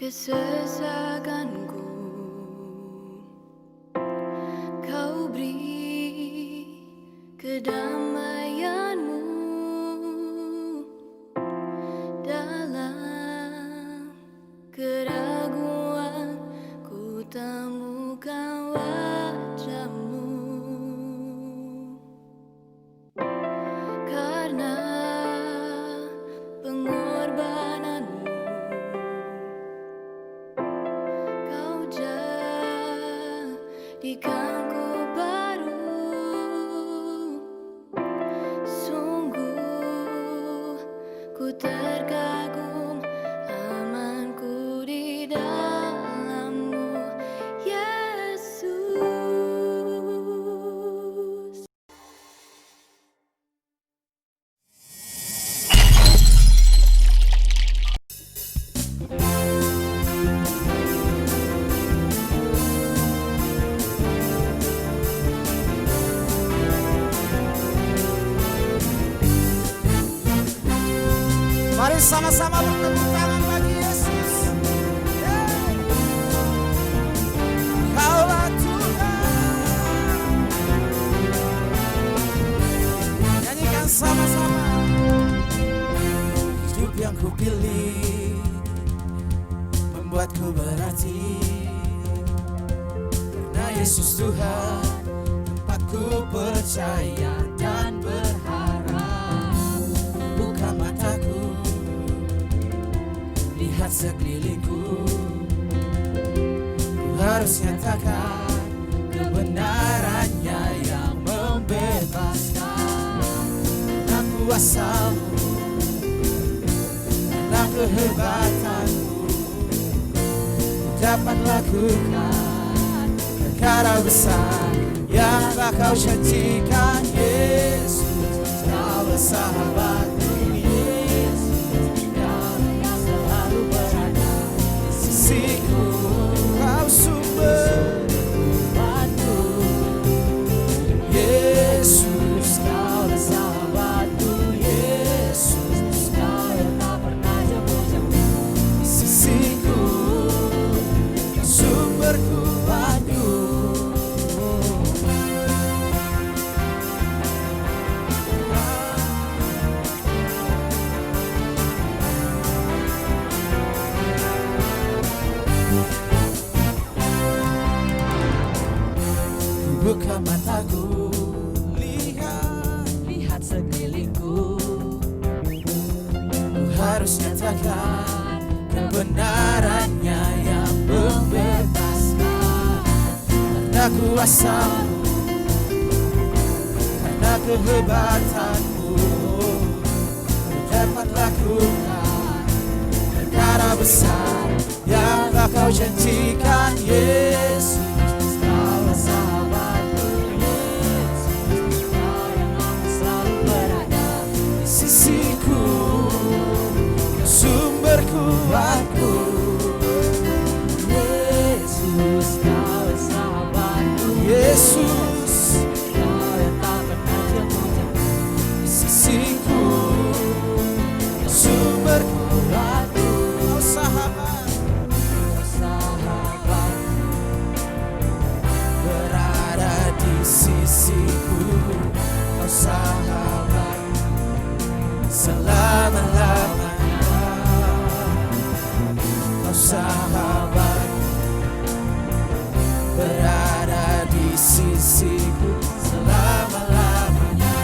kesesakanku. Kau beri kedamaianmu dalam keraguan, ku temukan wajahmu. Karena pengorbananmu, kau jadikanku baru. Sungguh ku terkagum, amanku di dalammu, Yesus. Mari sama-sama bertepuk tangan bagi Yesus. Kaulah Tuhan. Nyanyikan sama-sama. Hidup yang kupilih membuatku berarti, karena Yesus Tuhan tempatku percaya dan berharap. Buka mataku, lihat sekelilingku, ku harus nyatakan kebenarannya yang membebaskan. Karena kuasamu, karena kehebatanmu, ku dapat lakukan perkara besar yang tak kau janjikan. Yesus, kaulah sahabatku. Kau sumber kuatku, Yesus, kaulah sahabatku. Yesus, kau yang tak pernah jemu-jemu di sisiku, kau sumber kuatku. Buka mataku, lihat sekelilingku, ku harus nyatakan kebenarannya yang membebaskan. Karena kuasamu, karena kehebatanmu, ku dapat lakukan perkara besar yang tak kau janjikan. Yesus, kaulah sahabatku. Yesus, kau yang akan selalu berada di sisiku, sumber kuatku. Yesus, kaulah sahabatku. Yesus, kau yang tak pernah jemu-jemu di sisiku, sumber kuatku. Kau sahabat, kau sahabat, berada di sisiku, kau sahabat selama-lamanya. Kau sahabat, berada di sisiku selama-lamanya.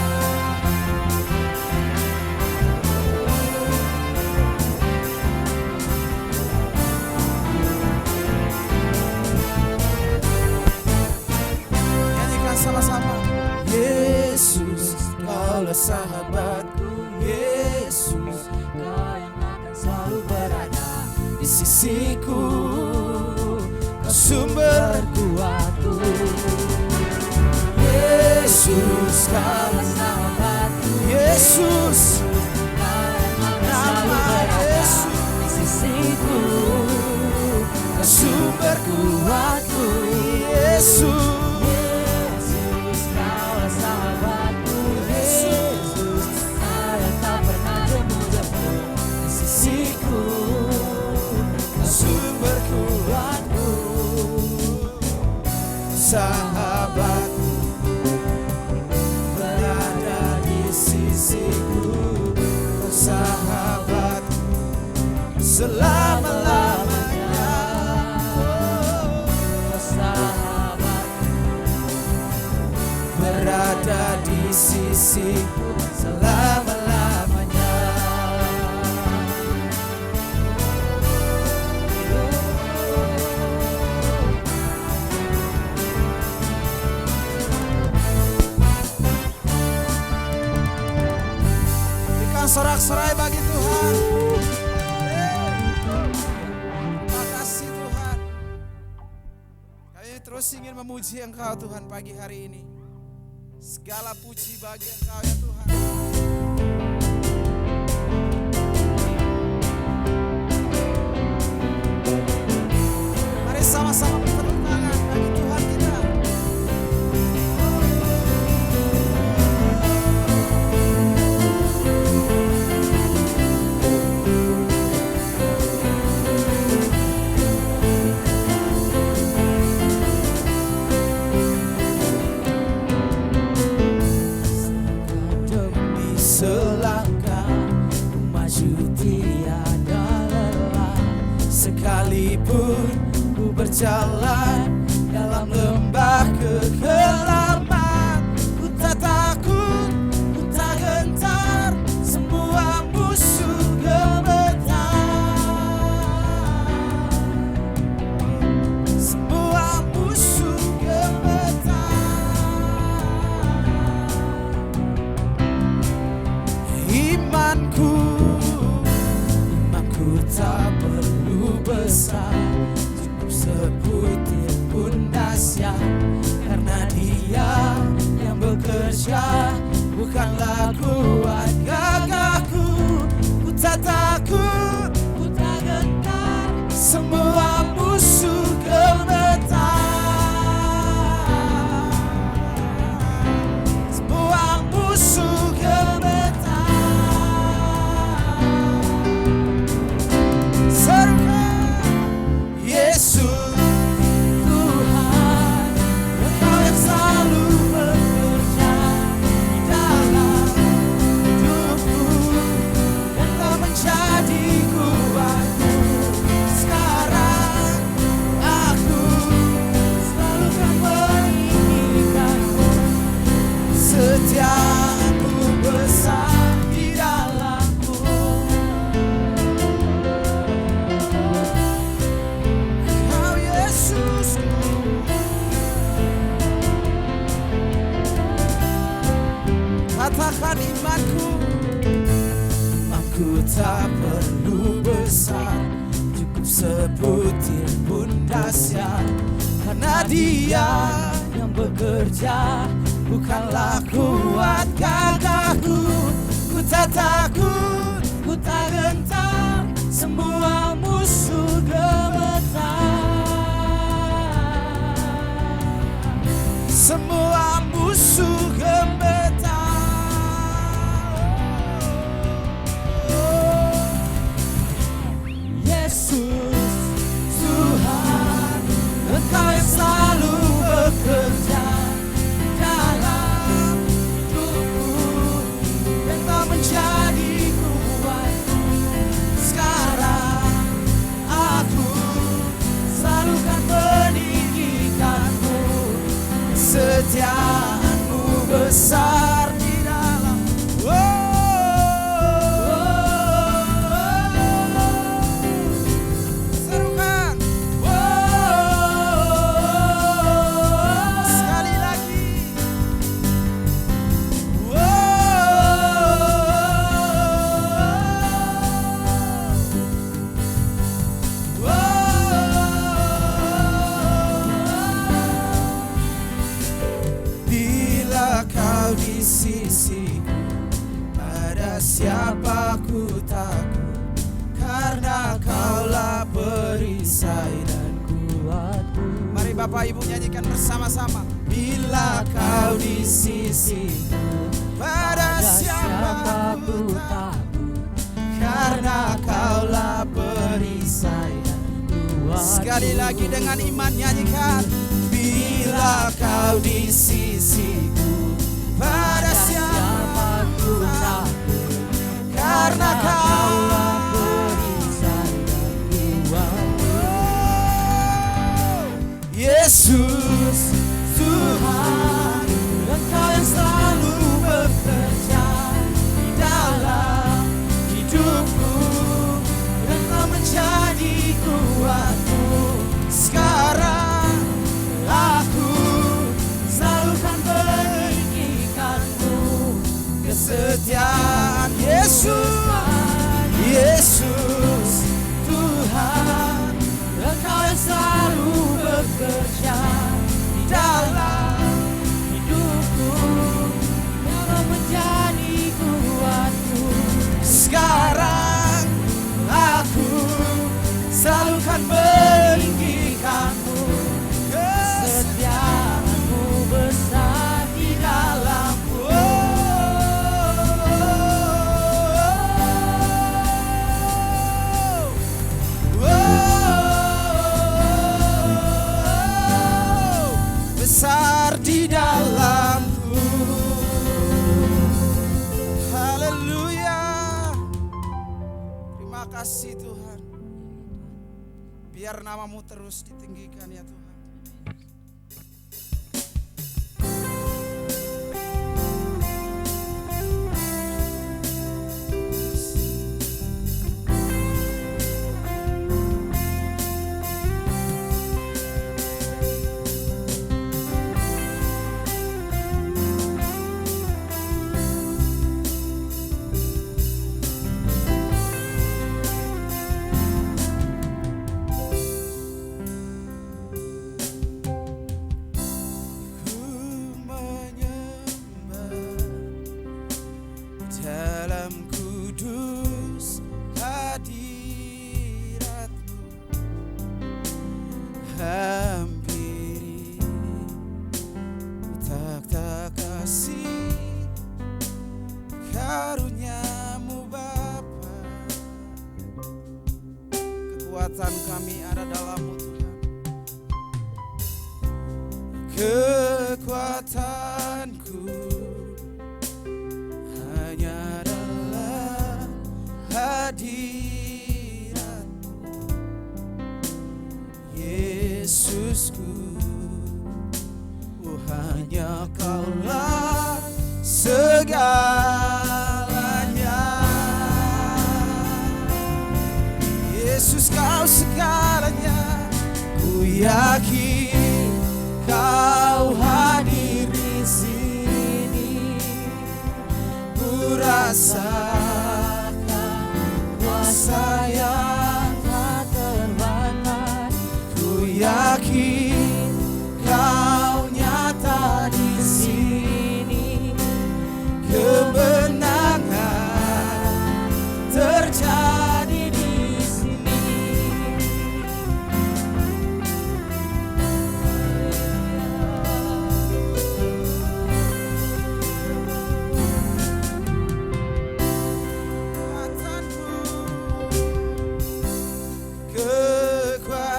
Nyanyikan sama-sama. Yesus, kaulah sahabatku. Yesus, kau yang akan selalu berada di sisiku, kau sumber kuatku. Yesus, kaulah sahabatku. Yesus, nama Yesus di sisiku, kau sumber kuatku. Yesus, kaulah sahabatku. Yesus, kau yang tak pernah jemu-jemu di sisiku, kau sumber sahabatku, berada di sisiku, kau sahabatku selama-lamanya. Kau sahabatku, berada di sisiku selama-lamanya. Sorak-sorai bagi Tuhan. Terima kasih Tuhan. Kami terus ingin memuji Engkau Tuhan pagi hari ini. Segala puji bagi Engkau ya Tuhan. Mari sama-sama bertepuk tangan bagi Tuhan kita. Selangkah ku maju tiada lelah, sekalipun ku berjalan dalam lembah kegelapan. Ku tak takut, ku tak gentar, semua musuh gemetar. Semua musuh gemetar. Imanku tak perlu besar, cukup sebutir pun dahsyat, karena Dia yang bekerja, bukanlah kuat gagahku. Ku tak takut, ku tak gentar, semua musuh gemetar. Semua musuh gemetar. Yesus Tuhan, Engkau yang selalu bekerja di dalam hidupku, Engkau menjadi kuatku. Sekarang aku selalu kan menginginkanmu, setiamu besar di dalamku. Katakan imanku tak perlu besar, cukup sebutir pun dahsyat, karena Dia yang bekerja, bukanlah kuat gagahku. Ku tak takut, ku tak gentar, semua musuh gemetar. Semua musuh gemetar. Yesus Tuhan, Engkau yang selalu bekerja dalam hidupku, Engkau menjadi kuatku. Sekarang aku selalu kan meninggikanmu, setiamu besar di dalam. Di sisiku, pada siapa ku takut, karena Kaulah perisai dan kuatku. Mari Bapak Ibu nyanyikan bersama-sama. Bila Kau di sisiku, pada siapa ku takut, karena Kaulah perisai dan kuatku. Sekali lagi dengan iman nyanyikan. Bila kau di sisiku, pada siapa ku takut, karena Kaulah perisai dan kuatku. Yesus Tuhan, Engkau yang selalu bekerja di dalam hidupku, Engkau menjadi kuatku. Sekarang aku selalu kan meninggikanmu, kesetiaan Yesus, Yesus Tuhan, Engkau yang selalu bekerja di dalam hidupku, Engkau menjadi kuatku. Sekarang aku selalu kan meninggikanmu, kesetiaanmu besar di dalamku. Besar di dalamku. Haleluya. Terima kasih Tuhan. Biar namamu terus ditinggikan ya Tuhan. Dalam kudus hadirat-Mu, hampiri tak kasih karunia-Mu Bapa. Kekuatan kami ada dalam-Mu Tuhan. Kekuatanku hanya dalam hadirat-Mu, Yesusku. Oh, hanya Kaulah segalanya. Yesus, Kau segalanya. Ku yakin Kau hadir di sini. Rasakan kuasa yang tak terbatas. Ku yakin Kau nyata di sini. Kemenangan terjadi di sini.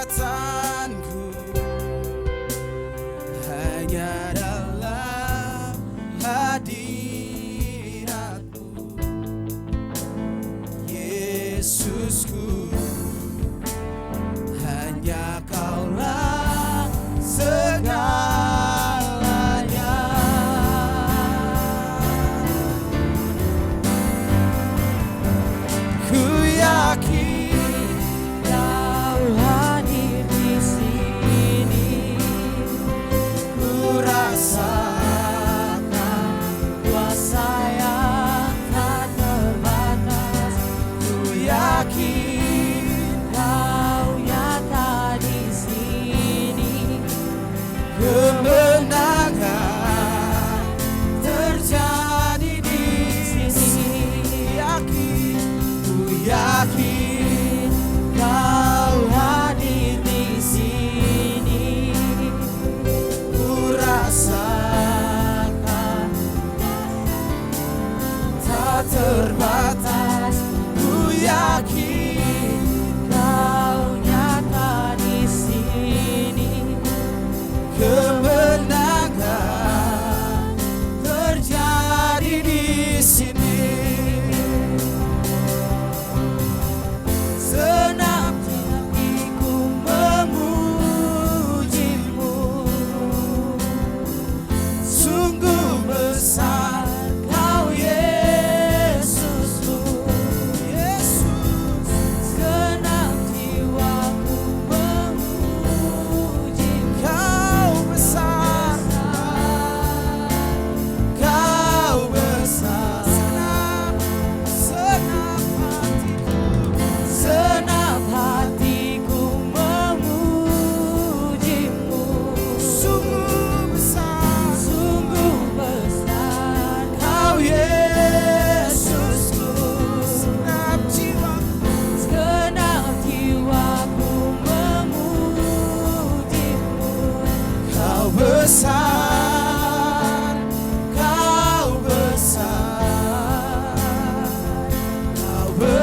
Kekuatanku hanya dalam hadirat-Mu, Yesusku. Hanya Kaulah segalanya. Ku yakin Kau hadir di sini. Ku rasakan kuasa yang tak terbatas. Ku yakin Kau nyata di sini. Kemenangan terjadi di sini. Ku yakin Kau hadir di sini. Ku rasakan tak terbatas. Ku yakin Kau nyata di sini.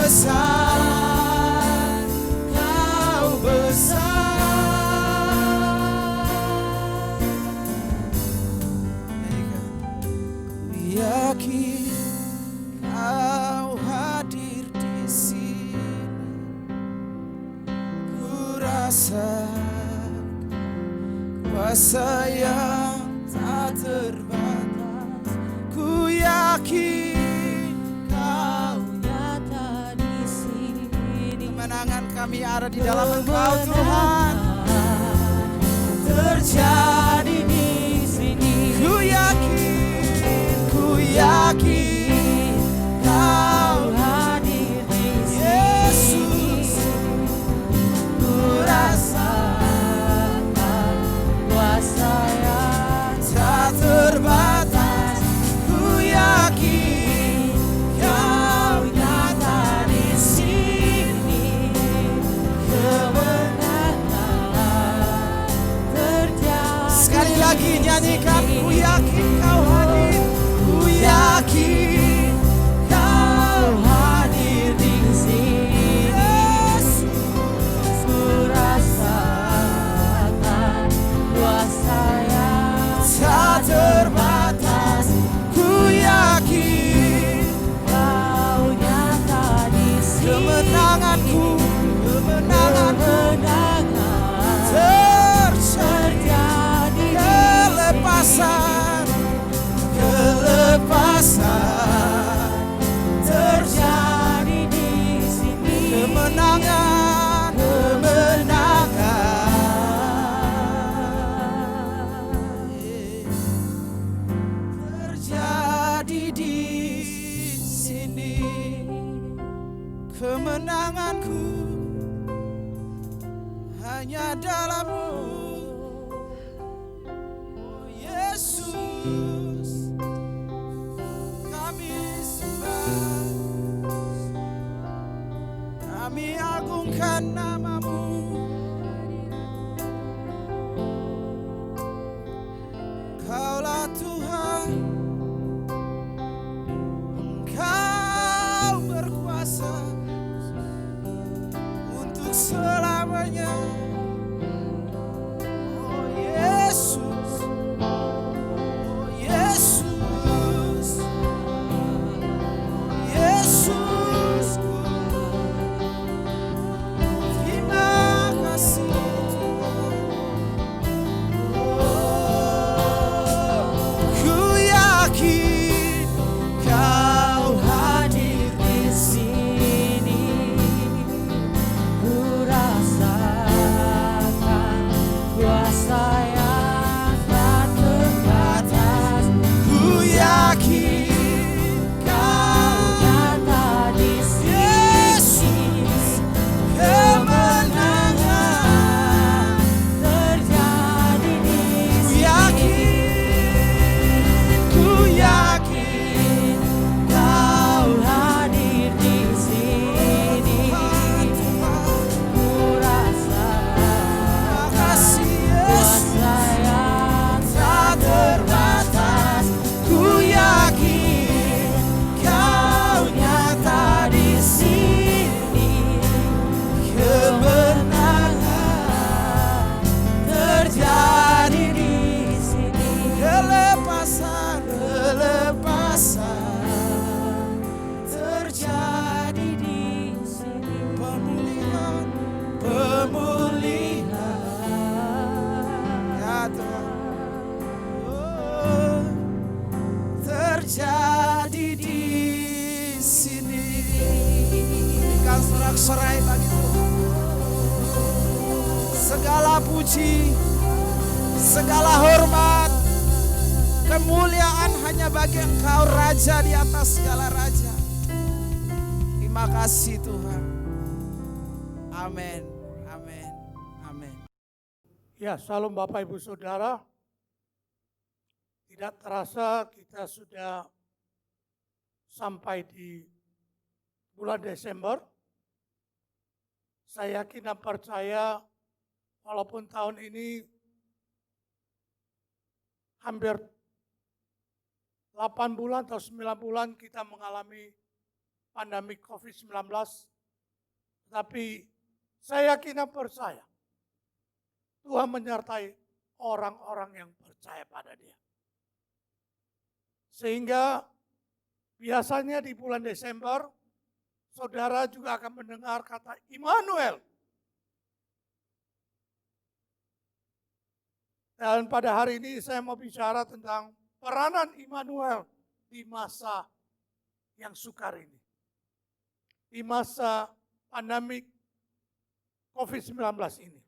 besar, Kau besar. Yakin Kau hadir di sini, ku rasa kuasa yang tak terbatas. Ku yakin Kau nyata di sini. kemenangan kami ada di dalam Engkau Tuhan. Terjadi di sini. Ku yakin Kau hadir di Yesus. Ku rasakan kuasa yang tak terbatas. Ku yakin Kau nyata di sini. kemenangan terjadi. Sekali lagi nyanyikan, ku yakin Kau hadir. Ku yakin Kau hadir di sini. Yesus. Ku rasakan kuasa yang Tak terbatas. Ku yakin Kau nyata di sini. kemenanganku Kemenangan terjadi. Kelepasan terjadi terjadi di sini. kemenangan terjadi di sini. Kemenanganku hanya dalam-Mu, oh Yesus. Kami sembah, kami agungkan nama-Mu. Kaulah Tuhan, Engkau berkuasa untuk selamanya. Oh Yesus, oh Yesus, oh Yesusku. Terima kasih Tuhan. Ku yakin Kau hadir di sini. Ku rasakan kuasa yang tak terbatas. Ku yakin Kau Nyata di Yesus. Kemenangan terjadi di ku yakin Kau hadir di sini. Tuhan, Tuhan. Ku rasakan Makasih Yesus. kuasa yang Tak terbatas. Ku yakin Kau nyata di sini. Kemenangan terjadi di sini. kelepasan terjadi di Sini. pemulihan ya Tuhan. Oh, terjadi di sini. Berikan sorak-sorai bagi Tuhan. Segala puji, segala hormat, kemuliaan hanya bagi Engkau, Raja di atas segala raja. Terima kasih Tuhan. Amin. Amin. Amin. Ya, salam Bapak Ibu Saudara. Tidak terasa kita sudah sampai di bulan Desember. Saya yakin dan percaya walaupun tahun ini hampir 8 bulan atau 9 bulan kita mengalami pandemi COVID-19, tapi saya yakin dan percaya Tuhan menyertai orang-orang yang percaya pada Dia. Sehingga biasanya di bulan Desember, saudara juga akan mendengar kata Immanuel. Dan pada hari ini saya mau bicara tentang peranan Immanuel di masa yang sukar ini. Di masa pandemik COVID-19 ini.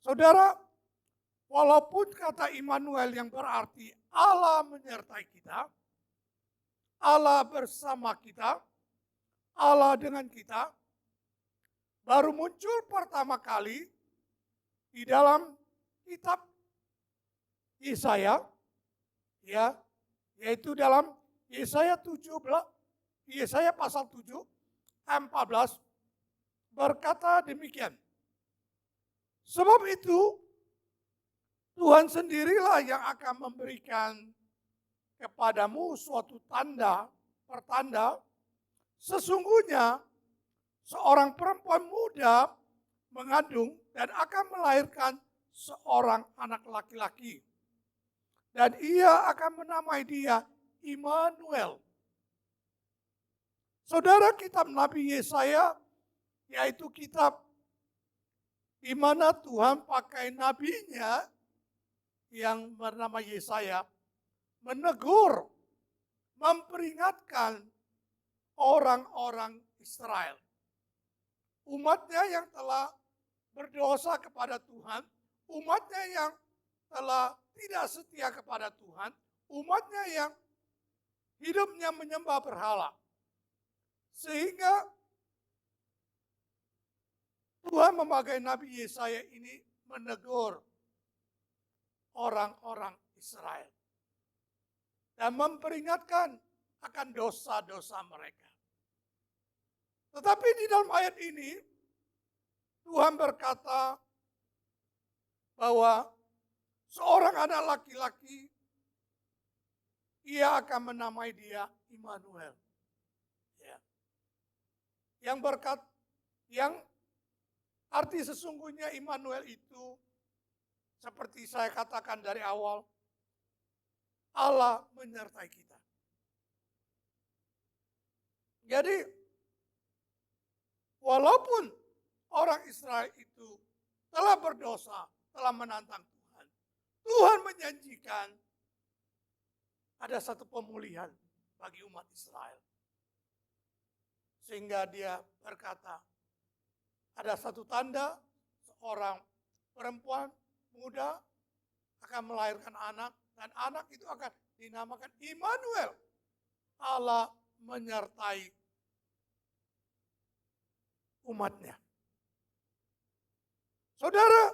Saudara, walaupun kata Immanuel yang berarti Allah menyertai kita, Allah bersama kita, Allah dengan kita, baru muncul pertama kali di dalam kitab Yesaya, ya, yaitu dalam Yesaya 17, Yesaya pasal 7, ayat 14, berkata demikian. Sebab itu, Tuhan sendirilah yang akan memberikan kepadamu suatu tanda, pertanda, sesungguhnya seorang perempuan muda mengandung dan akan melahirkan seorang anak laki-laki. Dan ia akan menamai dia Immanuel. Saudara, kitab Nabi Yesaya, yaitu kitab di mana Tuhan pakai nabinya yang bernama Yesaya menegur, memperingatkan orang-orang Israel. Umatnya yang telah berdosa kepada Tuhan, umatnya yang telah tidak setia kepada Tuhan, umatnya yang hidupnya menyembah berhala. Sehingga Tuhan memakai Nabi Yesaya ini menegur orang-orang Israel. Dan memperingatkan akan dosa-dosa mereka. Tetapi di dalam ayat ini, Tuhan berkata bahwa seorang anak laki-laki, ia akan menamai dia Immanuel. Ya. Yang arti sesungguhnya Immanuel itu, seperti saya katakan dari awal, Allah menyertai kita. Jadi, walaupun orang Israel itu telah berdosa, telah menantang Tuhan, Tuhan menjanjikan ada satu pemulihan bagi umat Israel. Sehingga dia berkata, ada satu tanda, seorang perempuan muda akan melahirkan anak, dan anak itu akan dinamakan Immanuel. Allah menyertai umatnya. Saudara,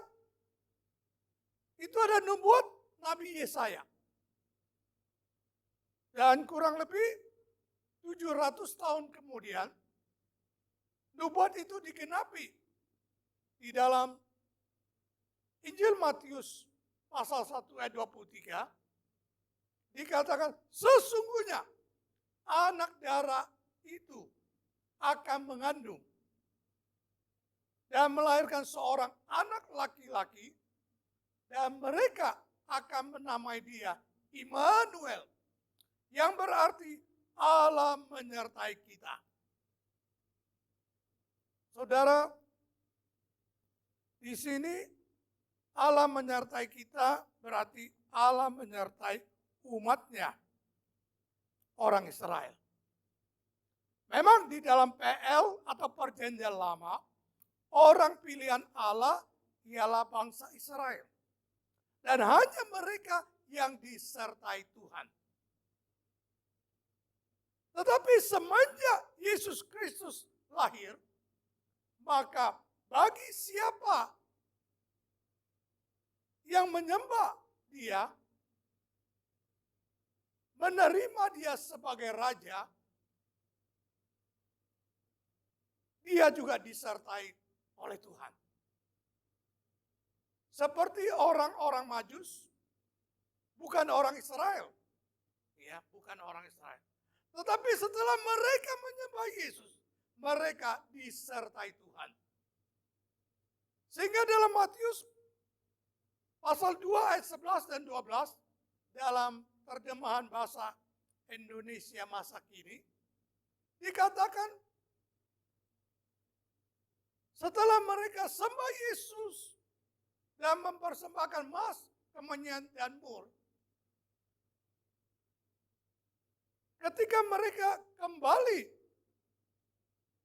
itu ada nubuat Nabi Yesaya. Dan kurang lebih 700 tahun kemudian, nubuat itu digenapi di dalam Injil Matius pasal 1 ayat 23, dikatakan sesungguhnya anak darah itu akan mengandung dan melahirkan seorang anak laki-laki, dan mereka akan menamai dia Immanuel, yang berarti Allah menyertai kita. Saudara, di sini Allah menyertai kita berarti Allah menyertai umatnya, orang Israel. Memang di dalam PL atau perjanjian lama, orang pilihan Allah ialah bangsa Israel. Dan hanya mereka yang disertai Tuhan. Tetapi semenjak Yesus Kristus lahir, maka bagi siapa yang menyembah dia, menerima dia sebagai raja, dia juga disertai oleh Tuhan. Seperti orang-orang Majus, bukan orang Israel. Ya, bukan orang Israel. Tetapi setelah mereka menyembah Yesus, mereka disertai Tuhan. Sehingga dalam Matius pasal 2 ayat 11 dan 12 dalam terjemahan bahasa Indonesia masa kini dikatakan setelah mereka sembah Yesus dan mempersembahkan emas, kemenyan, dan mur, ketika mereka kembali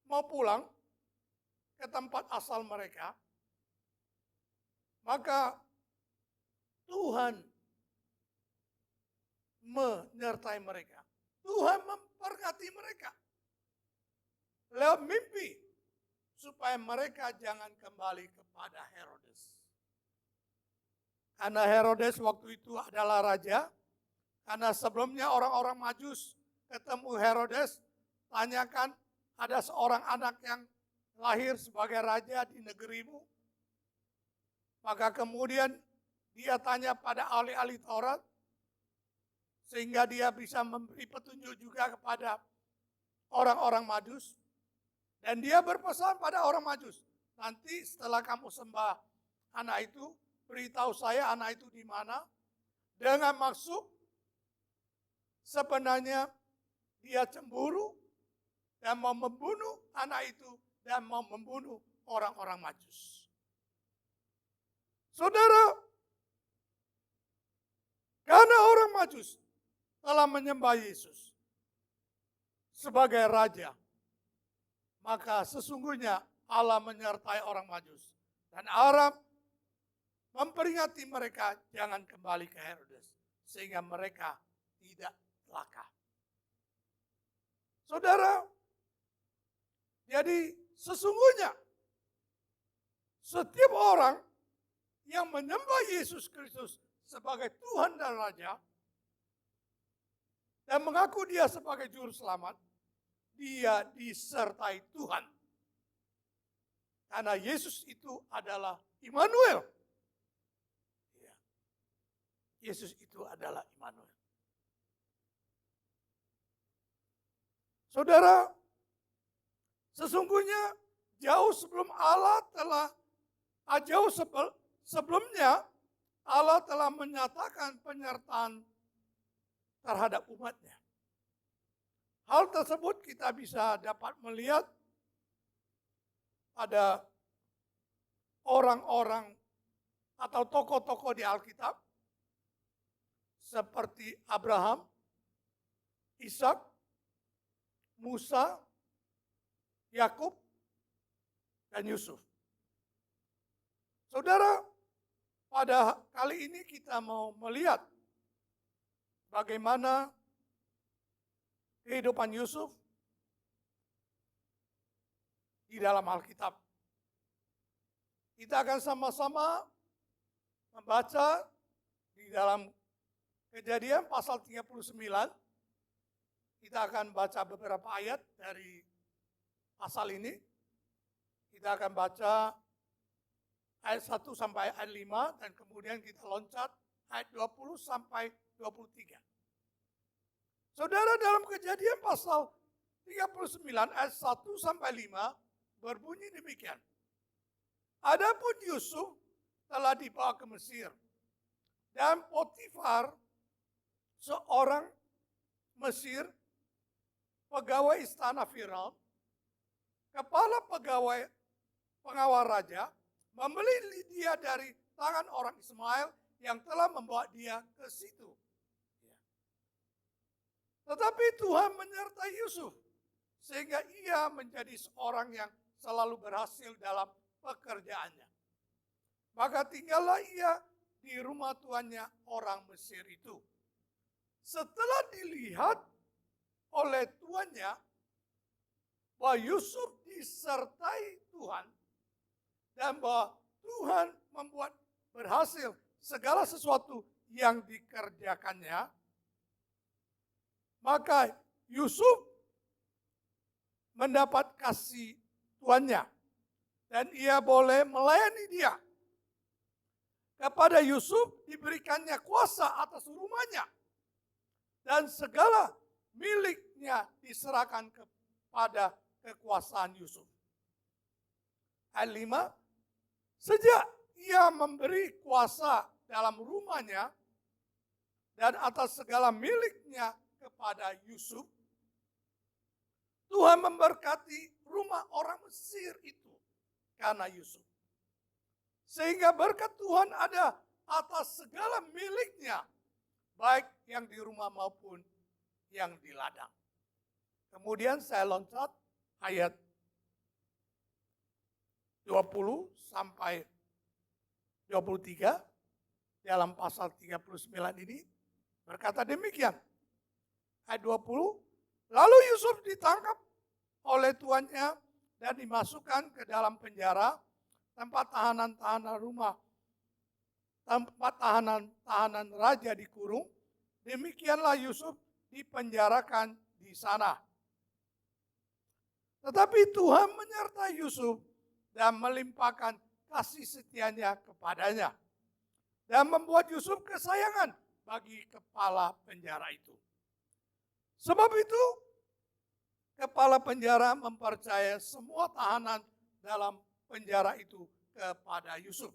mau pulang ke tempat asal mereka, maka Tuhan menyertai mereka. Tuhan memberkati mereka lewat mimpi supaya mereka jangan kembali kepada Herodes. Karena Herodes waktu itu adalah raja, karena sebelumnya orang-orang Majus ketemu Herodes, tanyakan ada seorang anak yang lahir sebagai raja di negerimu. Maka kemudian dia tanya pada ahli-ahli Taurat, sehingga dia bisa memberi petunjuk juga kepada orang-orang Majus. Dan dia berpesan pada orang Majus, nanti setelah kamu sembah anak itu, beritahu saya anak itu di mana, dengan maksud sebenarnya dia cemburu dan mau membunuh anak itu dan mau membunuh orang-orang Majus. Saudara, karena orang Majus telah menyembah Yesus sebagai raja, maka sesungguhnya Allah menyertai orang Majus. Dan Arab memperingati mereka jangan kembali ke Herodes, sehingga mereka tidak celaka. Saudara, jadi sesungguhnya setiap orang yang menyembah Yesus Kristus sebagai Tuhan dan Raja dan mengaku dia sebagai juru selamat, dia disertai Tuhan. Karena Yesus itu adalah Immanuel. Yesus itu adalah Immanuel. Saudara, sesungguhnya jauh sebelum Allah telah, sebelumnya Allah telah menyatakan penyertaan terhadap umatnya. Hal tersebut kita bisa dapat melihat pada orang-orang atau tokoh-tokoh di Alkitab seperti Abraham, Ishak, Musa, Yakub, dan Yusuf. Saudara, pada kali ini kita mau melihat bagaimana kehidupan Yusuf di dalam Alkitab. Kita akan sama-sama membaca di dalam Kejadian pasal 39. Kita akan baca beberapa ayat dari pasal ini. Kita akan baca ayat 1 sampai ayat 5 dan kemudian kita loncat ayat 20 sampai 23. Saudara, dalam Kejadian pasal 39 ayat 1 sampai 5 berbunyi demikian. Adapun Yusuf telah dibawa ke Mesir dan Potifar, seorang Mesir, pegawai istana Firaun, kepala pegawai pengawal raja, membeli dia dari tangan orang Ismail yang telah membawa dia ke situ. Tetapi Tuhan menyertai Yusuf, sehingga ia menjadi seorang yang selalu berhasil dalam pekerjaannya. Maka tinggallah ia di rumah tuannya orang Mesir itu. Setelah dilihat oleh tuannya bahwa Yusuf disertai Tuhan dan bahwa Tuhan membuat berhasil segala sesuatu yang dikerjakannya, maka Yusuf mendapat kasih tuannya dan ia boleh melayani dia. Kepada Yusuf diberikannya kuasa atas rumahnya dan segala miliknya diserahkan kepada kekuasaan Yusuf. Ayat 5, sejak ia memberi kuasa dalam rumahnya dan atas segala miliknya kepada Yusuf, Tuhan memberkati rumah orang Mesir itu karena Yusuf. Sehingga berkat Tuhan ada atas segala miliknya, baik yang di rumah maupun yang di ladang. Kemudian saya loncat ayat 20 sampai 23 dalam pasal 39 ini berkata demikian. Ayat 20, lalu Yusuf ditangkap oleh tuannya dan dimasukkan ke dalam penjara, tempat tahanan-tahanan rumah, tempat tahanan raja dikurung. Demikianlah Yusuf dipenjarakan di sana. Tetapi Tuhan menyertai Yusuf dan melimpahkan kasih setianya kepadanya. Dan membuat Yusuf kesayangan bagi kepala penjara itu. Sebab itu, kepala penjara mempercayai semua tahanan dalam penjara itu kepada Yusuf.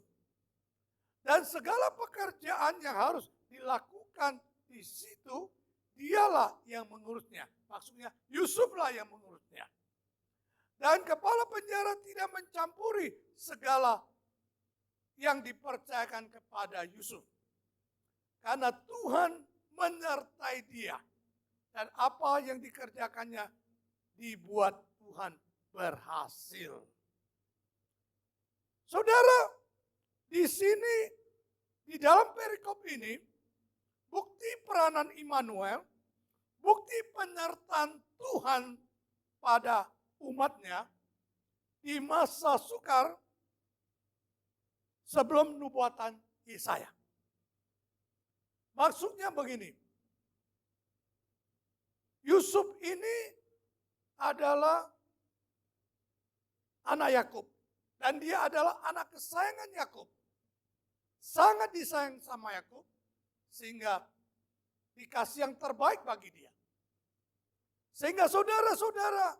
Dan segala pekerjaan yang harus dilakukan di situ, dialah yang mengurusnya. Maksudnya Yusuflah yang mengurusnya. Dan kepala penjara tidak mencampuri segala yang dipercayakan kepada Yusuf. Karena Tuhan menyertai dia. Dan apa yang dikerjakannya dibuat Tuhan berhasil. Saudara, di sini, di dalam perikop ini, bukti peranan Immanuel, bukti penyertaan Tuhan pada umatnya di masa sukar sebelum nubuatan Yesaya. Maksudnya begini, Yusuf ini adalah anak Yakub. Dan dia adalah anak kesayangan Yakub. Sangat disayang sama Yakub. Sehingga dikasih yang terbaik bagi dia. Sehingga saudara-saudara,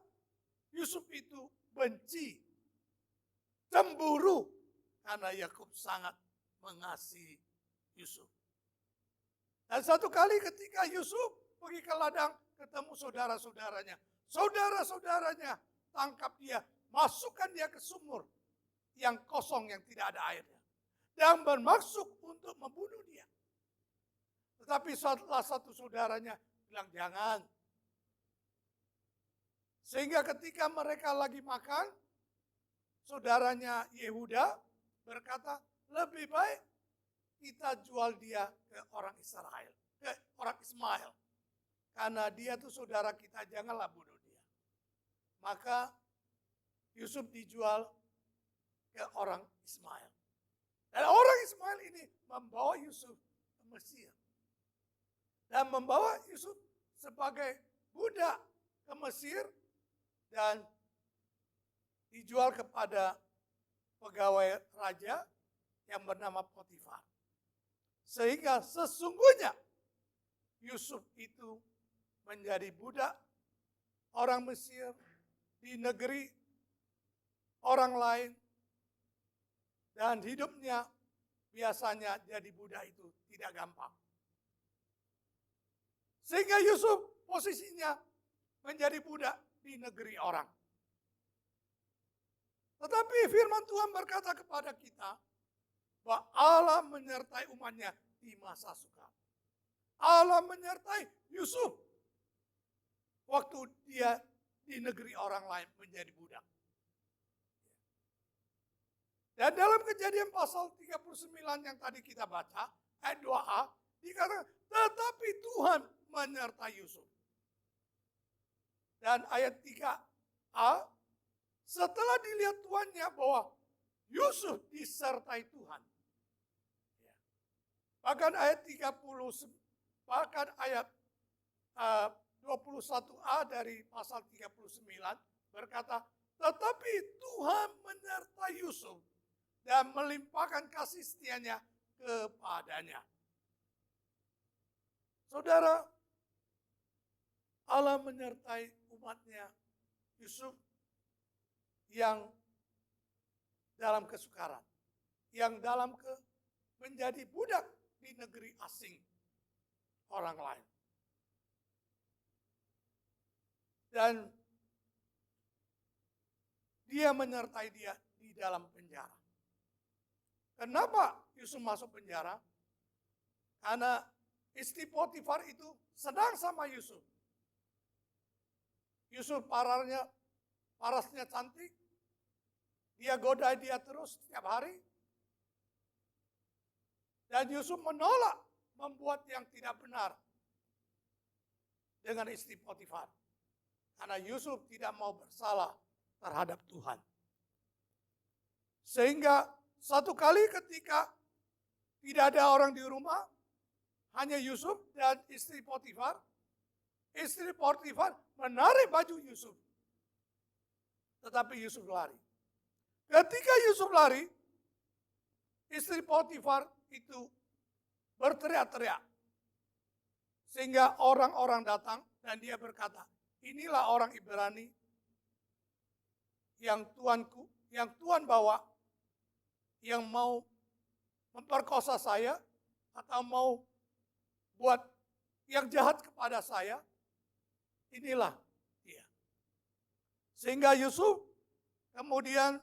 Yusuf itu benci, cemburu. Karena Yakub sangat mengasihi Yusuf. Dan satu kali ketika Yusuf pergi ke ladang, ketemu saudara-saudaranya. Saudara-saudaranya tangkap dia, masukkan dia ke sumur yang kosong, yang tidak ada airnya. Dan bermaksud untuk membunuh dia. Tetapi salah satu saudaranya bilang jangan. Sehingga ketika mereka lagi makan, saudaranya Yehuda berkata, lebih baik kita jual dia ke orang Israel, ke orang Ismail. Karena dia tuh saudara kita, janganlah bunuh dia. Maka Yusuf dijual ke orang Ismail. Dan orang Ismail ini membawa Yusuf ke Mesir. Dan membawa Yusuf sebagai budak ke Mesir dan dijual kepada pegawai raja yang bernama Potifar. Sehingga sesungguhnya Yusuf itu menjadi budak orang Mesir di negeri orang lain. Dan hidupnya biasanya jadi budak itu tidak gampang. Sehingga Yusuf posisinya menjadi budak di negeri orang. Tetapi firman Tuhan berkata kepada kita bahwa Allah menyertai umatnya di masa sukar. Allah menyertai Yusuf waktu dia di negeri orang lain menjadi budak. Dan dalam Kejadian pasal 39 yang tadi kita baca, ayat 2a, dikatakan, tetapi Tuhan menyertai Yusuf. Dan ayat 3a, setelah dilihat tuannya bahwa Yusuf disertai Tuhan. Bahkan ayat 21a dari pasal 39 berkata, tetapi Tuhan menyertai Yusuf dan melimpahkan kasih setianya kepadanya. Saudara, Allah menyertai umatnya Yusuf yang dalam kesukaran, yang dalam menjadi budak di negeri asing orang lain. Dan dia menyertai dia di dalam penjara. Kenapa Yusuf masuk penjara? Karena istri Potifar itu sedang sama Yusuf. Yusuf parasnya cantik. Dia goda dia terus setiap hari. Dan Yusuf menolak membuat yang tidak benar dengan istri Potifar. Karena Yusuf tidak mau bersalah terhadap Tuhan. Sehingga satu kali ketika tidak ada orang di rumah, hanya Yusuf dan istri Potifar menarik baju Yusuf. Tetapi Yusuf lari. Ketika Yusuf lari, istri Potifar itu berteriak-teriak. Sehingga orang-orang datang dan dia berkata, inilah orang Ibrani yang Tuhan bawa, yang mau memperkosa saya atau mau buat yang jahat kepada saya, inilah dia. Sehingga Yusuf kemudian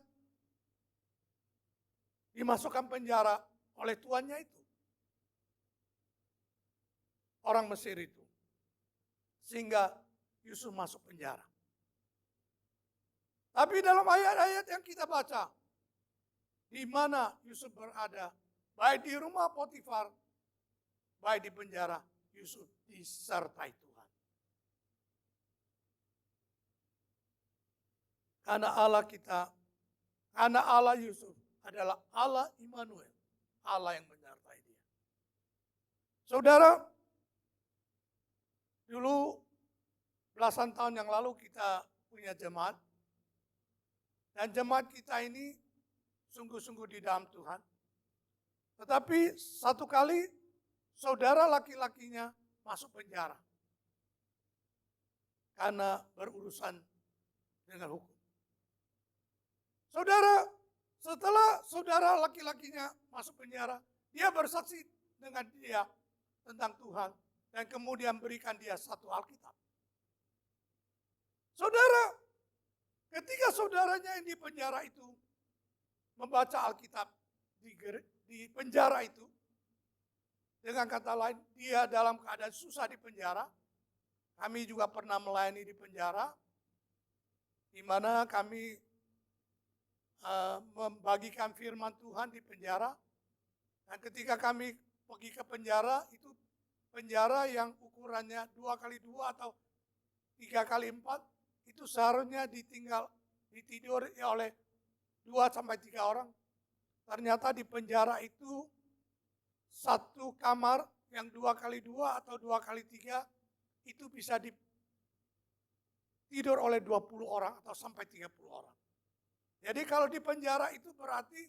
dimasukkan penjara oleh tuannya itu. Orang Mesir itu. Sehingga Yusuf masuk penjara. Tapi dalam ayat-ayat yang kita baca, di mana Yusuf berada, baik di rumah Potifar, baik di penjara, Yusuf disertai Tuhan. Karena Allah Yusuf adalah Allah Immanuel, Allah yang menyertai dia. Saudara, dulu belasan tahun yang lalu kita punya jemaat, dan jemaat kita ini sungguh-sungguh di dalam Tuhan. Tetapi satu kali saudara laki-lakinya masuk penjara karena berurusan dengan hukum. Saudara, setelah saudara laki-lakinya masuk penjara, dia bersaksi dengan dia tentang Tuhan dan kemudian berikan dia satu Alkitab. Saudara, ketika saudaranya yang di penjara itu membaca Alkitab di penjara itu, dengan kata lain, dia dalam keadaan susah di penjara. Kami juga pernah melayani di penjara, di mana kami membagikan firman Tuhan di penjara. Dan ketika kami pergi ke penjara, itu penjara yang ukurannya 2x2 atau 3x4, itu seharusnya ditidur oleh 2-3 orang. Ternyata di penjara itu satu kamar yang 2x2 atau 2x3 itu bisa tidur oleh 20 orang atau sampai 30 orang. Jadi kalau di penjara itu berarti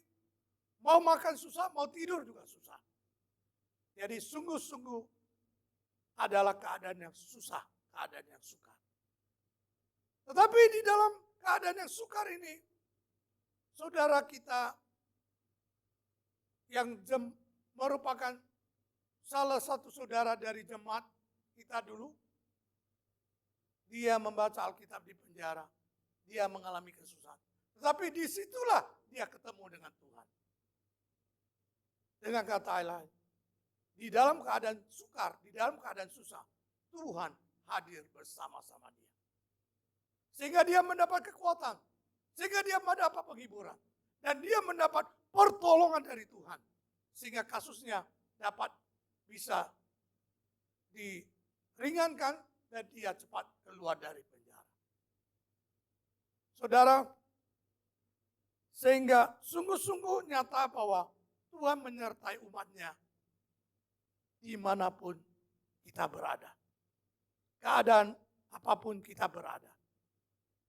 mau makan susah, mau tidur juga susah. Jadi sungguh-sungguh adalah keadaan yang susah, keadaan yang sukar. Tetapi di dalam keadaan yang sukar ini, saudara kita yang merupakan salah satu saudara dari jemaat kita dulu, dia membaca Alkitab di penjara, dia mengalami kesusahan. Tetapi disitulah dia ketemu dengan Tuhan. Dengan kata lain, di dalam keadaan sukar, di dalam keadaan susah, Tuhan hadir bersama-sama dia. Sehingga dia mendapat kekuatan, sehingga dia mendapat penghiburan. Dan dia mendapat pertolongan dari Tuhan. Sehingga kasusnya dapat bisa diringankan dan dia cepat keluar dari penjara. Saudara, sehingga sungguh-sungguh nyata bahwa Tuhan menyertai umatnya dimanapun kita berada. Keadaan apapun kita berada.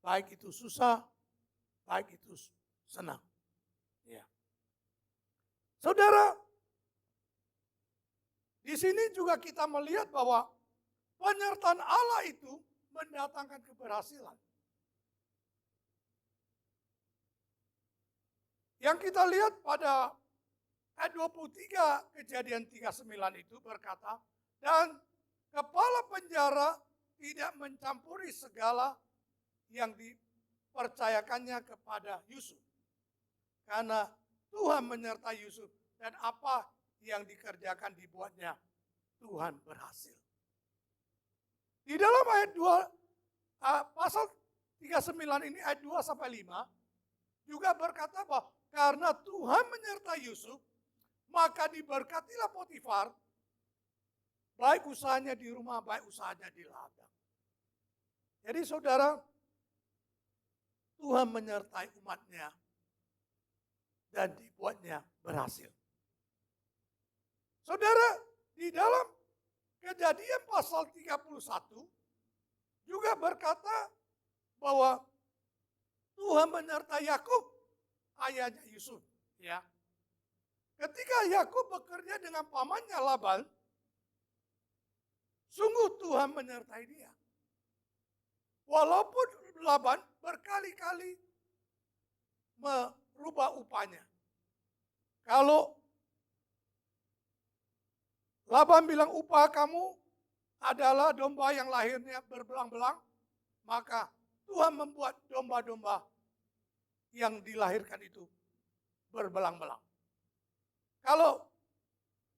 Baik itu susah, baik itu senang. Ya. Saudara, di sini juga kita melihat bahwa penyertaan Allah itu mendatangkan keberhasilan. Yang kita lihat pada ayat 23 Kejadian 39 itu berkata, dan kepala penjara tidak mencampuri segala yang dipercayakannya kepada Yusuf. Karena Tuhan menyertai Yusuf dan apa yang dikerjakan dibuatnya, Tuhan berhasil. Di dalam ayat 2, pasal 39 ini ayat 2 sampai 5 juga berkata bahwa karena Tuhan menyertai Yusuf, maka diberkatilah Potifar, baik usahanya di rumah, baik usahanya di ladang. Jadi saudara, Tuhan menyertai umatnya dan dibuatnya berhasil. Saudara, di dalam Kejadian pasal 31 juga berkata bahwa Tuhan menyertai Yakub, ayahnya Yusuf. Ya. Ketika Yakub bekerja dengan pamannya Laban, sungguh Tuhan menyertai dia. Walaupun Laban berkali-kali merubah upahnya. Kalau Laban bilang upah kamu adalah domba yang lahirnya berbelang-belang, maka Tuhan membuat domba-domba yang dilahirkan itu berbelang-belang. Kalau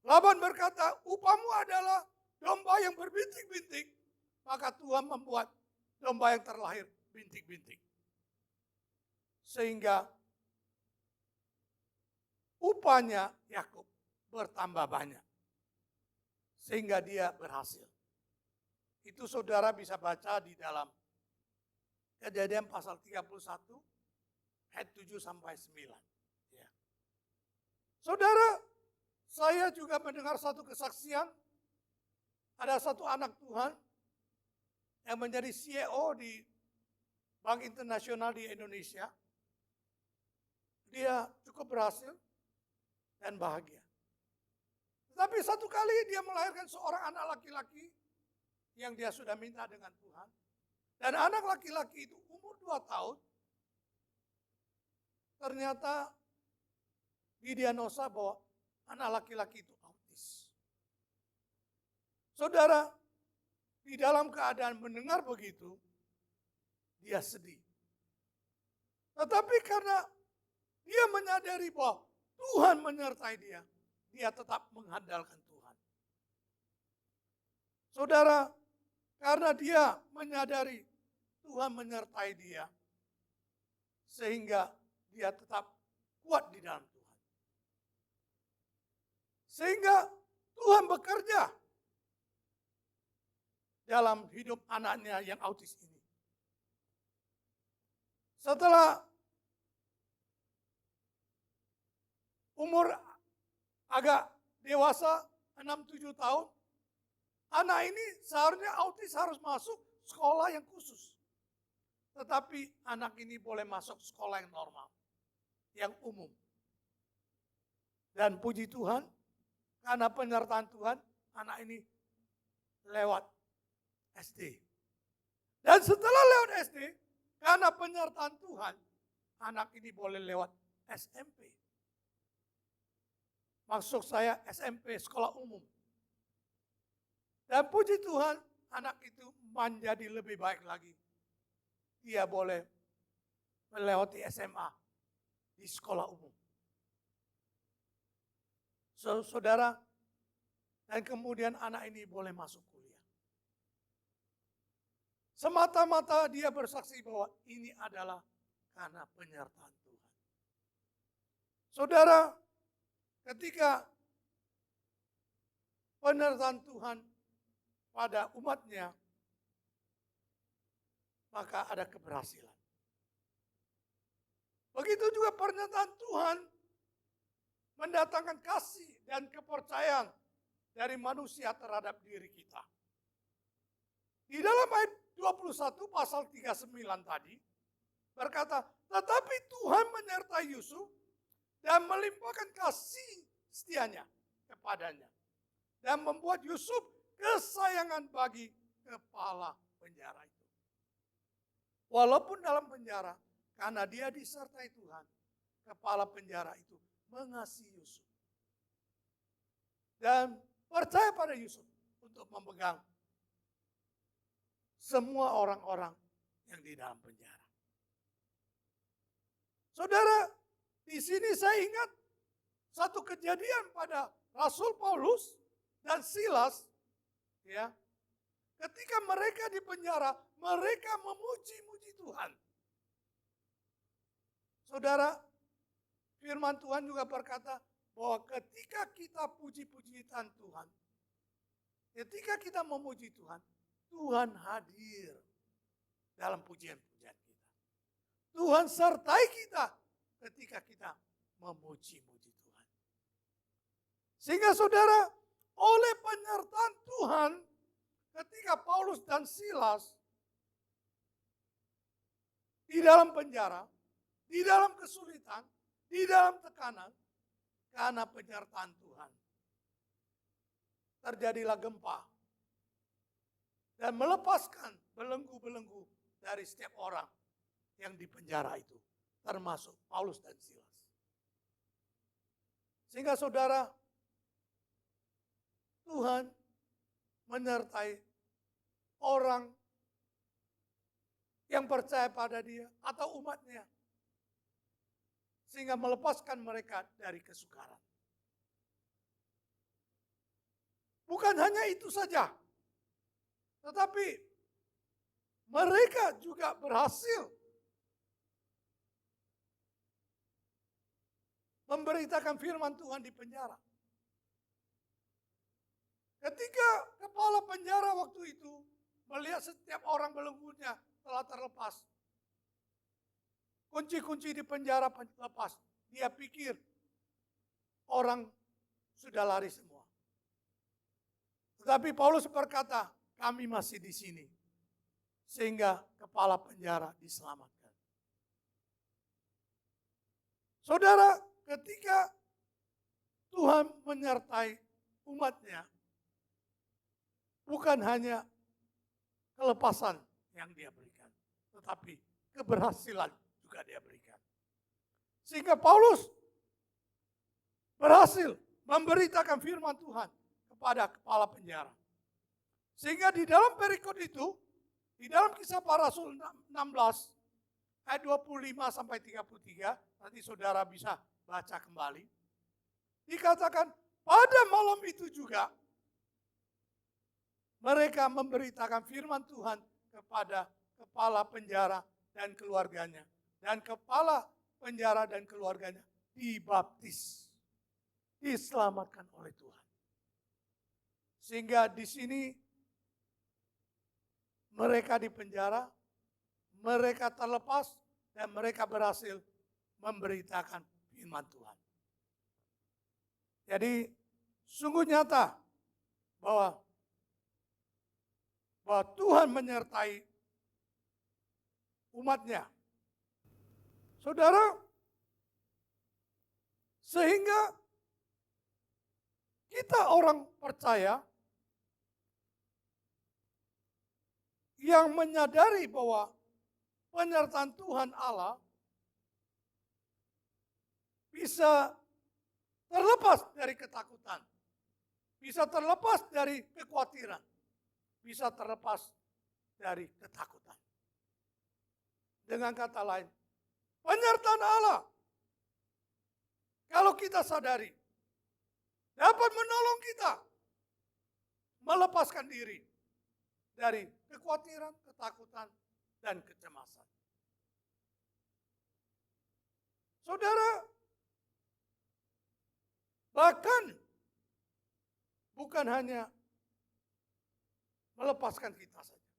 Laban berkata upahmu adalah domba yang berbintik-bintik, maka Tuhan membuat domba yang terlahir bintik-bintik. Sehingga upahnya Yakub bertambah banyak. Sehingga dia berhasil. Itu saudara bisa baca di dalam Kejadian pasal 31 ayat 7 sampai 9. Ya. Saudara, saya juga mendengar satu kesaksian. Ada satu anak Tuhan yang menjadi CEO di Bank Internasional di Indonesia. Dia cukup berhasil dan bahagia. Tetapi satu kali dia melahirkan seorang anak laki-laki yang dia sudah minta dengan Tuhan. Dan anak laki-laki itu umur 2 tahun, ternyata didiagnosa bahwa anak laki-laki itu autis. Saudara, di dalam keadaan mendengar begitu, dia sedih. Tetapi karena dia menyadari bahwa Tuhan menyertai dia, dia tetap mengandalkan Tuhan. Saudara, karena dia menyadari Tuhan menyertai dia, sehingga dia tetap kuat di dalam Tuhan. Sehingga Tuhan bekerja dalam hidup anaknya yang autis ini. Setelah umur agak dewasa, 6-7 tahun, anak ini seharusnya autis harus masuk sekolah yang khusus. Tetapi anak ini boleh masuk sekolah yang normal, yang umum. Dan puji Tuhan, karena penyertaan Tuhan, anak ini lewat SD. Dan setelah lewat SD, karena penyertaan Tuhan, anak ini boleh lewat SMP. Maksud saya SMP, sekolah umum. Dan puji Tuhan, anak itu menjadi lebih baik lagi. Dia boleh melewati SMA di sekolah umum. Saudara, dan kemudian anak ini boleh masuk kuliah. Semata-mata dia bersaksi bahwa ini adalah karena penyertaan Tuhan. Saudara, ketika penyertaan Tuhan pada umatnya, maka ada keberhasilan. Begitu juga pernyataan Tuhan mendatangkan kasih dan kepercayaan dari manusia terhadap diri kita. Di dalam ayat 21 pasal 39 tadi berkata, tetapi Tuhan menyertai Yusuf dan melimpahkan kasih setianya kepadanya. Dan membuat Yusuf kesayangan bagi kepala penjara itu. Walaupun dalam penjara, karena dia disertai Tuhan, kepala penjara itu mengasihi Yusuf. Dan percaya pada Yusuf untuk memegang semua orang-orang yang di dalam penjara. Saudara, di sini saya ingat satu kejadian pada Rasul Paulus dan Silas, ya, ketika mereka di penjara, mereka memuji-muji Tuhan. Saudara, firman Tuhan juga berkata bahwa ketika kita puji-pujian Tuhan, ketika kita memuji Tuhan, Tuhan hadir dalam pujian-pujian kita. Tuhan sertai kita ketika kita memuji-muji Tuhan. Sehingga saudara, oleh penyertaan Tuhan, ketika Paulus dan Silas di dalam penjara, di dalam kesulitan, di dalam tekanan, karena penyertaan Tuhan, terjadilah gempa dan melepaskan belenggu-belenggu dari setiap orang yang di penjara itu, termasuk Paulus dan Silas. Sehingga saudara, Tuhan menyertai orang yang percaya pada Dia atau umatnya, sehingga melepaskan mereka dari kesukaran. Bukan hanya itu saja, tetapi mereka juga berhasil memberitakan firman Tuhan di penjara. Ketika kepala penjara waktu itu melihat setiap orang belenggunya telah terlepas, kunci-kunci di penjara lepas, dia pikir orang sudah lari semua. Tetapi Paulus berkata, kami masih di sini, sehingga kepala penjara diselamatkan. Saudara, ketika Tuhan menyertai umatnya, bukan hanya kelepasan yang Dia berikan, tetapi keberhasilan juga Dia berikan. Sehingga Paulus berhasil memberitakan firman Tuhan kepada kepala penjara. Sehingga di dalam perikop itu, di dalam Kisah Para Rasul 16 ayat 25 sampai 33, nanti saudara bisa baca kembali. Dikatakan pada malam itu juga mereka memberitakan firman Tuhan kepada kepala penjara dan keluarganya. Dan kepala penjara dan keluarganya dibaptis, diselamatkan oleh Tuhan. Sehingga di sini mereka di penjara, mereka terlepas dan mereka berhasil memberitakan firman Tuhan. Jadi sungguh nyata bahwa Tuhan menyertai umatnya. Saudara, sehingga kita orang percaya yang menyadari bahwa penyertaan Tuhan Allah bisa terlepas dari ketakutan, bisa terlepas dari kekhawatiran, bisa terlepas dari ketakutan. Dengan kata lain, penyertaan Allah, kalau kita sadari, dapat menolong kita melepaskan diri dari kekhawatiran, ketakutan, dan kecemasan. Saudara, bahkan bukan hanya melepaskan kita saja.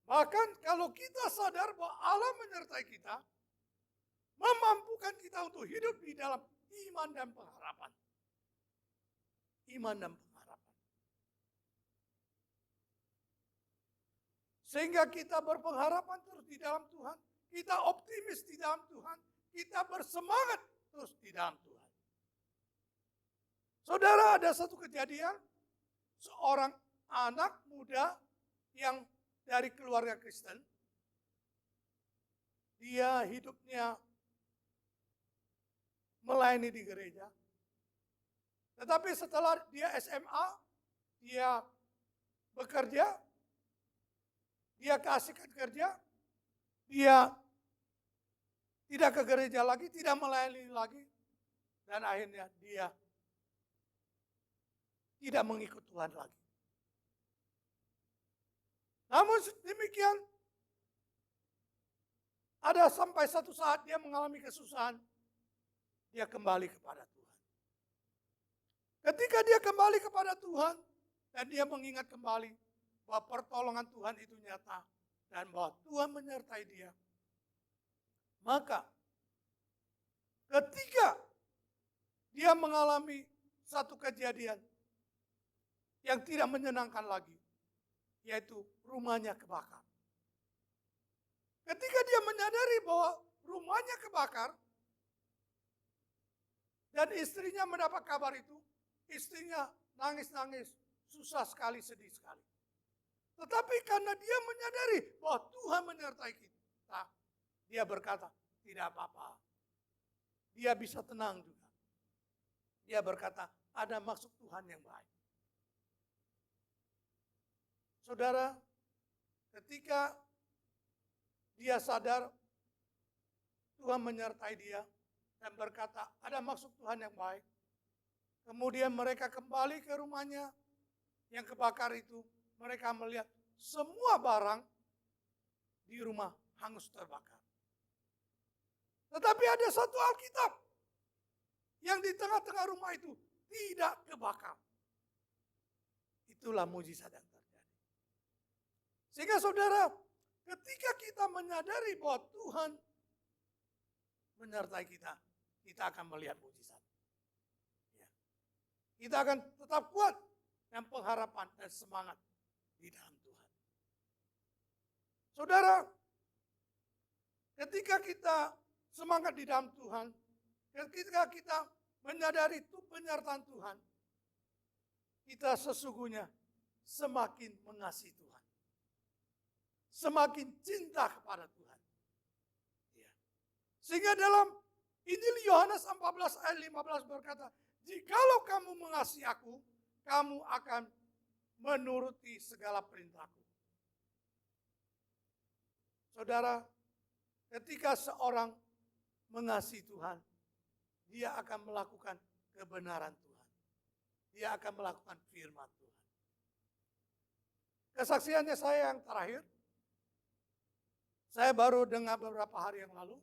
Bahkan kalau kita sadar bahwa Allah menyertai kita, memampukan kita untuk hidup di dalam iman dan pengharapan. Iman dan pengharapan. Sehingga kita berpengharapan terus di dalam Tuhan, kita optimis di dalam Tuhan, kita bersemangat terus di dalam Tuhan. Saudara, ada satu kejadian, seorang anak muda yang dari keluarga Kristen, dia hidupnya melayani di gereja. Tetapi setelah dia SMA, dia bekerja, dia keasikan kerja, dia tidak ke gereja lagi, tidak melayani lagi, dan akhirnya dia tidak mengikut Tuhan lagi. Namun demikian, ada sampai satu saat dia mengalami kesusahan, dia kembali kepada Tuhan. Ketika dia kembali kepada Tuhan, dan dia mengingat kembali bahwa pertolongan Tuhan itu nyata, dan bahwa Tuhan menyertai dia, maka ketika dia mengalami satu kejadian yang tidak menyenangkan lagi, yaitu rumahnya kebakar. Ketika dia menyadari bahwa rumahnya kebakar, dan istrinya mendapat kabar itu, istrinya nangis-nangis, susah sekali, sedih sekali. Tetapi karena dia menyadari bahwa Tuhan menyertai kita, dia berkata, tidak apa-apa. Dia bisa tenang juga. Dia berkata, ada maksud Tuhan yang baik. Saudara, ketika dia sadar Tuhan menyertai dia dan berkata, ada maksud Tuhan yang baik. Kemudian mereka kembali ke rumahnya yang kebakar itu. Mereka melihat semua barang di rumah hangus terbakar. Tetapi ada satu Alkitab yang di tengah-tengah rumah itu tidak kebakar. Itulah mujizat yang terjadi. Sehingga saudara, ketika kita menyadari bahwa Tuhan menyertai kita, kita akan melihat mujizat. Ya. Kita akan tetap kuat dan pengharapan dan semangat di dalam Tuhan. Saudara, ketika kita semangat di dalam Tuhan, ketika kita menyadari itu penyertaan Tuhan, kita sesungguhnya semakin mengasihi Tuhan. Semakin cinta kepada Tuhan. Ya. Sehingga dalam Injil Yohanes 14 ayat 15 berkata, jikalau kamu mengasihi aku, kamu akan menuruti segala perintahku. Saudara, ketika seorang mengasihi Tuhan, dia akan melakukan kebenaran Tuhan. Dia akan melakukan firman Tuhan. Kesaksiannya saya yang terakhir, saya baru dengar beberapa hari yang lalu,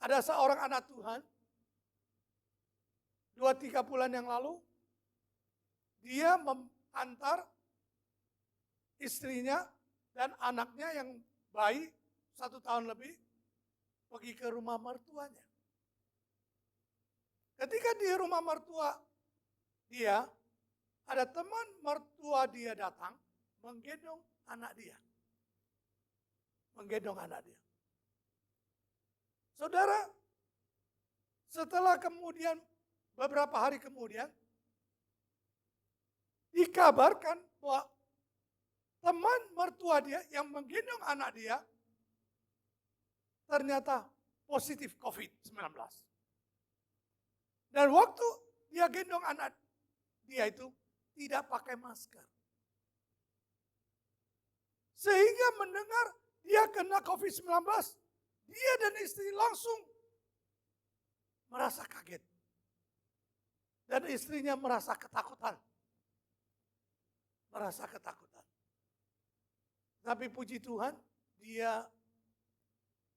ada seorang anak Tuhan, 2-3 bulan yang lalu, dia mengantar istrinya dan anaknya yang bayi 1 tahun lebih pergi ke rumah mertuanya. Ketika di rumah mertua dia, ada teman mertua dia datang menggendong anak dia. Menggendong anak dia. Saudara, setelah kemudian beberapa hari kemudian dikabarkan bahwa teman mertua dia yang menggendong anak dia ternyata positif COVID-19. Dan waktu dia gendong anak dia itu tidak pakai masker. Sehingga mendengar dia kena COVID-19, dia dan istri langsung merasa kaget. Dan istrinya merasa ketakutan. Merasa ketakutan. Tapi puji Tuhan, dia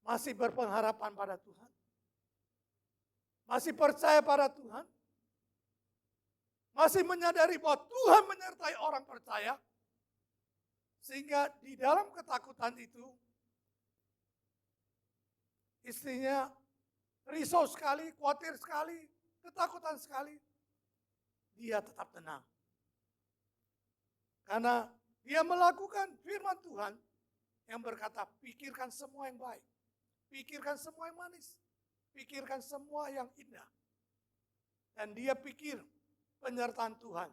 masih berpengharapan pada Tuhan. Masih percaya pada Tuhan. Masih menyadari bahwa Tuhan menyertai orang percaya. Sehingga di dalam ketakutan itu, istrinya risau sekali, khawatir sekali, ketakutan sekali. Dia tetap tenang. Karena dia melakukan firman Tuhan yang berkata, pikirkan semua yang baik. Pikirkan semua yang manis. Pikirkan semua yang indah. Dan dia pikir penyertaan Tuhan.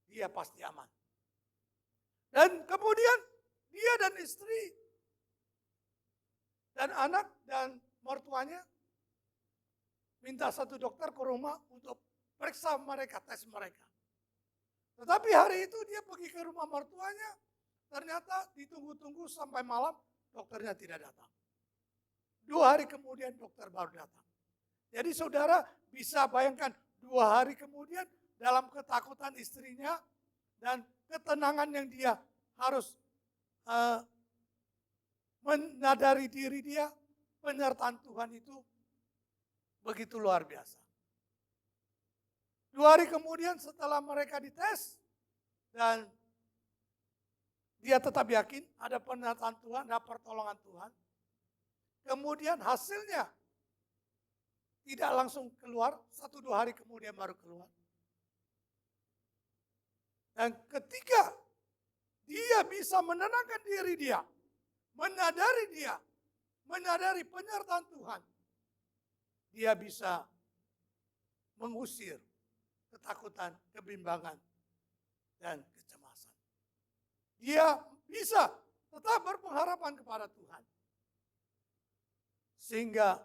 Dia pasti aman. Dan kemudian dia dan istri Dan anak dan mertuanya minta satu dokter ke rumah untuk periksa mereka, tes mereka. Tetapi hari itu dia pergi ke rumah mertuanya, ternyata ditunggu-tunggu sampai malam, dokternya tidak datang. 2 hari kemudian dokter baru datang. Jadi saudara bisa bayangkan 2 hari kemudian dalam ketakutan istrinya dan ketenangan yang dia harus menyadari diri dia, penyertaan Tuhan itu begitu luar biasa. 2 hari kemudian setelah mereka dites dan dia tetap yakin ada penyertaan Tuhan, ada pertolongan Tuhan. Kemudian hasilnya tidak langsung keluar, 1-2 hari kemudian baru keluar. Dan ketika dia bisa menenangkan diri dia, menyadari penyertaan Tuhan, dia bisa mengusir ketakutan, kebimbangan, dan kecemasan. Dia bisa tetap berpengharapan kepada Tuhan. Sehingga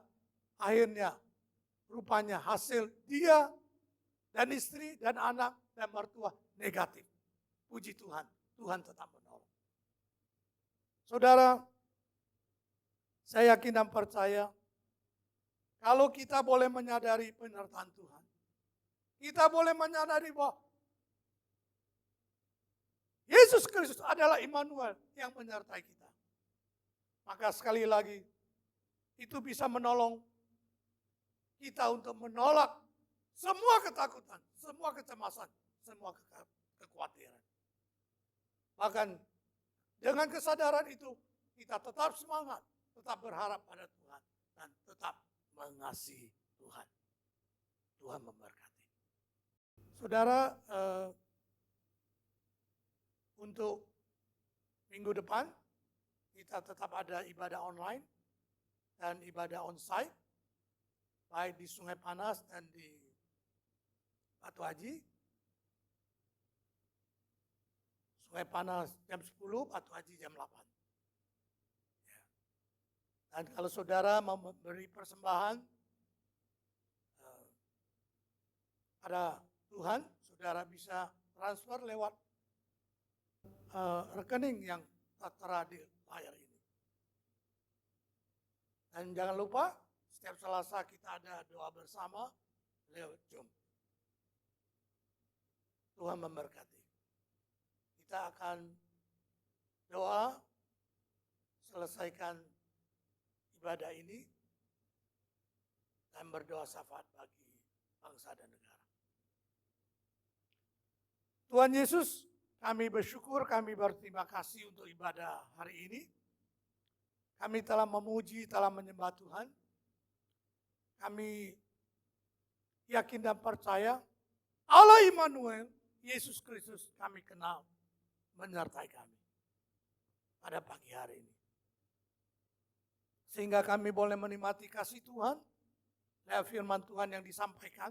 akhirnya rupanya hasil dia dan istri dan anak dan mertua negatif. Puji Tuhan, Tuhan tetap menolong. Saudara, saya yakin dan percaya kalau kita boleh menyadari penyertaan Tuhan, kita boleh menyadari bahwa Yesus Kristus adalah Immanuel yang menyertai kita. Maka sekali lagi, itu bisa menolong kita untuk menolak semua ketakutan, semua kecemasan, semua kekhawatiran. Bahkan dengan kesadaran itu, kita tetap semangat, tetap berharap pada Tuhan, dan tetap mengasihi Tuhan. Tuhan memberkati. Saudara, untuk minggu depan, kita tetap ada ibadah online dan ibadah onsite, baik di Sungai Panas dan di Batu Haji. Sungai Panas jam 10, Batu Haji jam 8. Ya. Dan kalau saudara mau memberi persembahan pada Tuhan, saudara bisa transfer lewat rekening yang tertera di layar ini. Dan jangan lupa, setiap Selasa kita ada doa bersama lewat Zoom. Tuhan memberkati. Kita akan doa, selesaikan ibadah ini, dan berdoa syafaat bagi bangsa dan negara. Tuhan Yesus, kami bersyukur, kami berterima kasih untuk ibadah hari ini. Kami telah memuji, telah menyembah Tuhan. Kami yakin dan percaya Allah Immanuel, Yesus Kristus kami kenal, menyertai kami pada pagi hari ini. Sehingga kami boleh menikmati kasih Tuhan, lewat firman Tuhan yang disampaikan,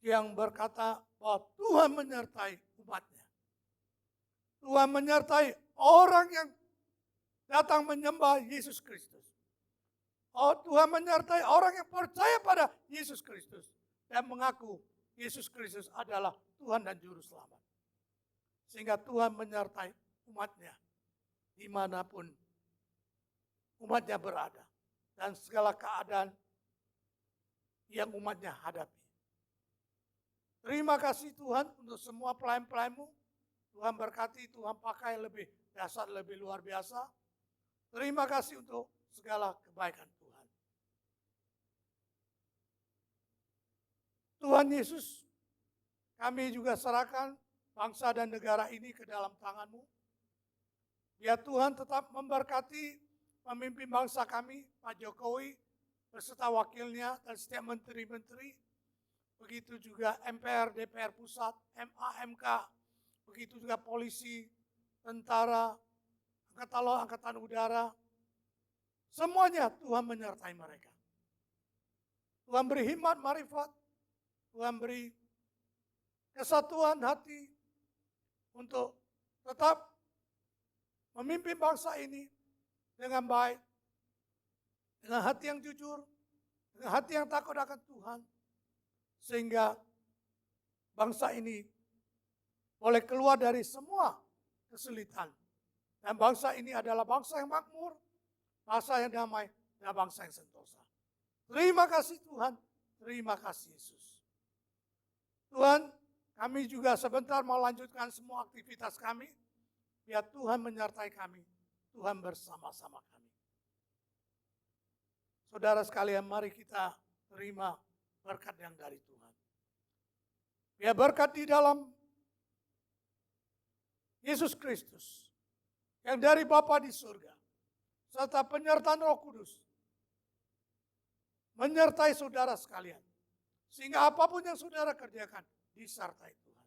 yang berkata bahwa Tuhan menyertai umatnya. Tuhan menyertai orang yang datang menyembah Yesus Kristus. Oh, Tuhan menyertai orang yang percaya pada Yesus Kristus dan mengaku Yesus Kristus adalah Tuhan dan Juru Selamat. Sehingga Tuhan menyertai umatnya dimanapun umatnya berada dan segala keadaan yang umatnya hadapi. Terima kasih Tuhan untuk semua pelayan-pelayan-Mu. Tuhan berkati, Tuhan pakai lebih dahsyat, lebih luar biasa. Terima kasih untuk segala kebaikan Tuhan. Tuhan Yesus, kami juga serahkan bangsa dan negara ini ke dalam tangan-Mu. Biar Tuhan tetap memberkati pemimpin bangsa kami, Pak Jokowi, beserta wakilnya dan setiap menteri-menteri. Begitu juga MPR, DPR Pusat, MA, MK, begitu juga polisi, tentara, angkatan laut, angkatan udara. Semuanya Tuhan menyertai mereka. Tuhan beri hikmat, marifat, Tuhan beri kesatuan hati untuk tetap memimpin bangsa ini dengan baik, dengan hati yang jujur, dengan hati yang takut akan Tuhan, sehingga bangsa ini boleh keluar dari semua kesulitan. Dan bangsa ini adalah bangsa yang makmur, bangsa yang damai, dan bangsa yang sentosa. Terima kasih Tuhan, terima kasih Yesus. Tuhan, kami juga sebentar mau lanjutkan semua aktivitas kami. Biar Tuhan menyertai kami, Tuhan bersama-sama kami. Saudara sekalian, mari kita terima berkat yang dari Tuhan. Biar berkat di dalam Yesus Kristus yang dari Bapa di surga, serta penyertaan Roh Kudus menyertai saudara sekalian, sehingga apapun yang saudara kerjakan disertai Tuhan.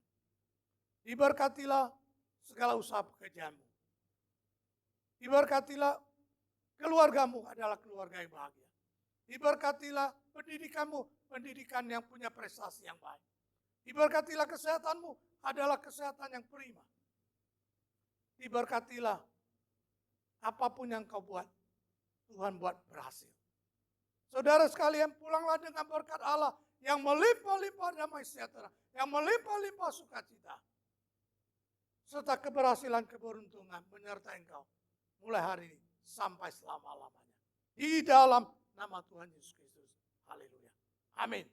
Diberkatilah segala usaha pekerjaanmu. Diberkatilah keluargamu adalah keluarga yang bahagia. Diberkatilah pendidikanmu, pendidikan yang punya prestasi yang baik. Diberkatilah kesehatanmu adalah kesehatan yang prima. Diberkatilah apapun yang kau buat, Tuhan buat berhasil. Saudara sekalian, pulanglah dengan berkat Allah yang melimpah-limpah damai sejahtera, yang melimpah-limpah sukacita, serta keberhasilan keberuntungan menyertai engkau mulai hari ini sampai selama-lamanya. Di dalam nama Tuhan Yesus Kristus. Haleluya. Amin.